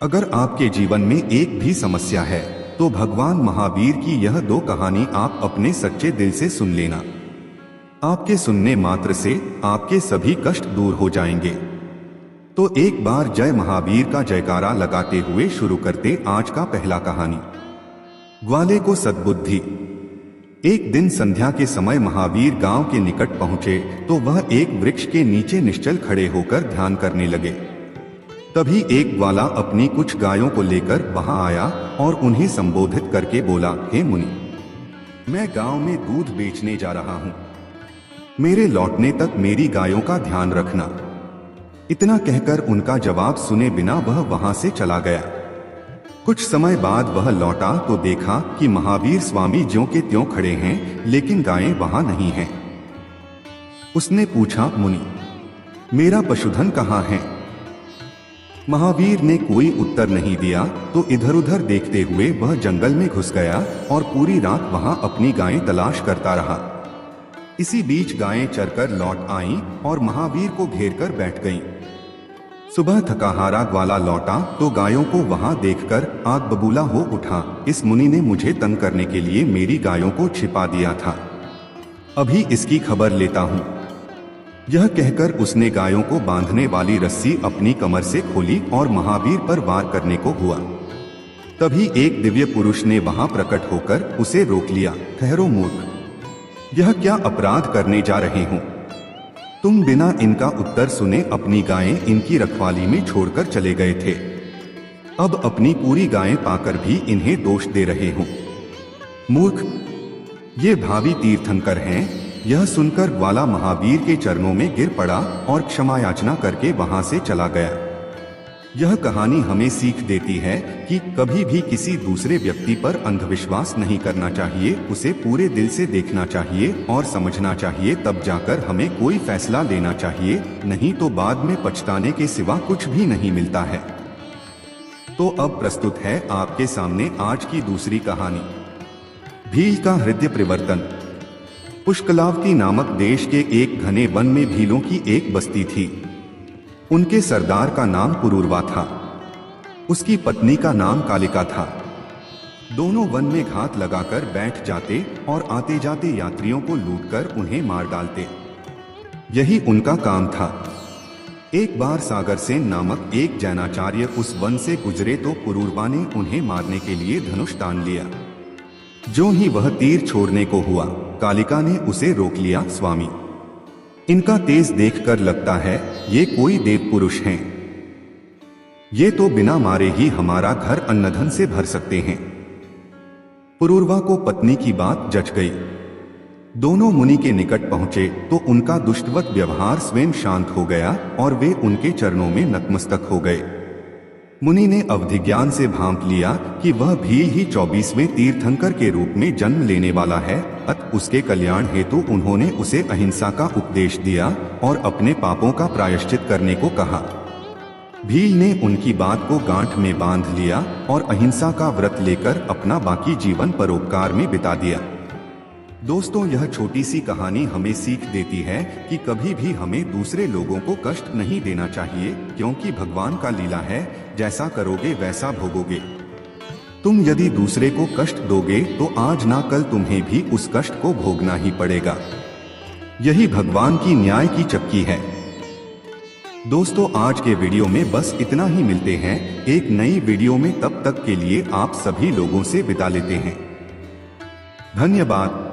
अगर आपके जीवन में एक भी समस्या है तो भगवान महावीर की यह 2 कहानी आप अपने सच्चे दिल से सुन लेना। आपके सुनने मात्र से आपके सभी कष्ट दूर हो जाएंगे। तो एक बार जय महावीर का जयकारा लगाते हुए शुरू करते आज का पहला कहानी। ग्वाले को सद्बुद्धि। एक दिन संध्या के समय महावीर गांव के निकट पहुंचे तो वह एक वृक्ष के नीचे निश्चल खड़े होकर ध्यान करने लगे। तभी एक ग्वाला अपनी कुछ गायों को लेकर वहां आया और उन्हें संबोधित करके बोला, हे मुनि, मैं गांव में दूध बेचने जा रहा हूं। मेरे लौटने तक मेरी गायों का ध्यान रखना। इतना कहकर उनका जवाब सुने बिना वह वहां से चला गया। कुछ समय बाद वह लौटा तो देखा कि महावीर स्वामी ज्यों के त्यों खड़े हैं, लेकिन गायें वहां नहीं हैं। उसने पूछा, मुनि, मेरा पशुधन कहाँ है? महावीर ने कोई उत्तर नहीं दिया तो इधर उधर देखते हुए वह जंगल में घुस गया और पूरी रात वहां अपनी गायें तलाश करता रहा। इसी बीच गायें चरकर लौट आईं और महावीर को घेरकर बैठ गईं। सुबह थकाहारा ग्वाला लौटा तो गायों को वहां देखकर आग बबूला हो उठा, इस मुनि ने मुझे तंग करने के लिए मेरी गायों को छिपा दिया था, अभी इसकी खबर लेता हूं। यह कहकर उसने गायों को बांधने वाली रस्सी अपनी कमर से खोली और महावीर पर वार करने को हुआ। तभी एक दिव्य पुरुष ने वहां प्रकट होकर उसे रोक लिया। ठहरो मूर्ख, यह क्या अपराध करने जा रहे हो? तुम बिना इनका उत्तर सुने अपनी गायें इनकी रखवाली में छोड़कर चले गए थे। अब अपनी पूरी गायें पाकर भी इन्हें दोष दे रहे हो। मूर्ख, ये भावी तीर्थंकर हैं। यह सुनकर ग्वाला महावीर के चरणों में गिर पड़ा और क्षमा याचना करके वहां से चला गया। यह कहानी हमें सीख देती है कि कभी भी किसी दूसरे व्यक्ति पर अंधविश्वास नहीं करना चाहिए। उसे पूरे दिल से देखना चाहिए और समझना चाहिए, तब जाकर हमें कोई फैसला लेना चाहिए, नहीं तो बाद में पछताने के सिवा कुछ भी नहीं मिलता है। तो अब प्रस्तुत है आपके सामने आज की दूसरी कहानी, भील का हृदय परिवर्तन। पुष्कलावती नामक देश के एक घने वन में भीलों की एक बस्ती थी। उनके सरदार का नाम पुरूरवा था, उसकी पत्नी का नाम कालिका था। दोनों वन में घात लगाकर बैठ जाते और आते जाते यात्रियों को लूटकर उन्हें मार डालते। यही उनका काम था। एक बार सागरसेन नामक एक जैनाचार्य उस वन से गुजरे तो पुरूरवा ने उन्हें मारने के लिए धनुष तान लिया। जो ही वह तीर छोड़ने को हुआ, कालिका ने उसे रोक लिया। स्वामी, इनका तेज देखकर लगता है ये कोई देव पुरुष हैं। ये तो बिना मारे ही हमारा घर अन्नधन से भर सकते हैं। पुरूरवा को पत्नी की बात जच गई। दोनों मुनि के निकट पहुंचे तो उनका दुष्टवत व्यवहार स्वयं शांत हो गया और वे उनके चरणों में नतमस्तक हो गए। मुनि ने अवधिज्ञान से भांप लिया कि वह भील ही 24वें तीर्थंकर के रूप में जन्म लेने वाला है। अतः उसके कल्याण हेतु उन्होंने उसे अहिंसा का उपदेश दिया और अपने पापों का प्रायश्चित करने को कहा। भील ने उनकी बात को गांठ में बांध लिया और अहिंसा का व्रत लेकर अपना बाकी जीवन परोपकार में बिता दिया। दोस्तों, यह छोटी सी कहानी हमें सीख देती है कि कभी भी हमें दूसरे लोगों को कष्ट नहीं देना चाहिए, क्योंकि भगवान का लीला है, जैसा करोगे वैसा भोगोगे। तुम यदि दूसरे को कष्ट दोगे तो आज ना कल तुम्हें भी उस कष्ट को भोगना ही पड़ेगा। यही भगवान की न्याय की चक्की है। दोस्तों, आज के वीडियो में बस इतना ही। मिलते हैं एक नई वीडियो में, तब तक के लिए आप सभी लोगों से विदा लेते हैं। धन्यवाद।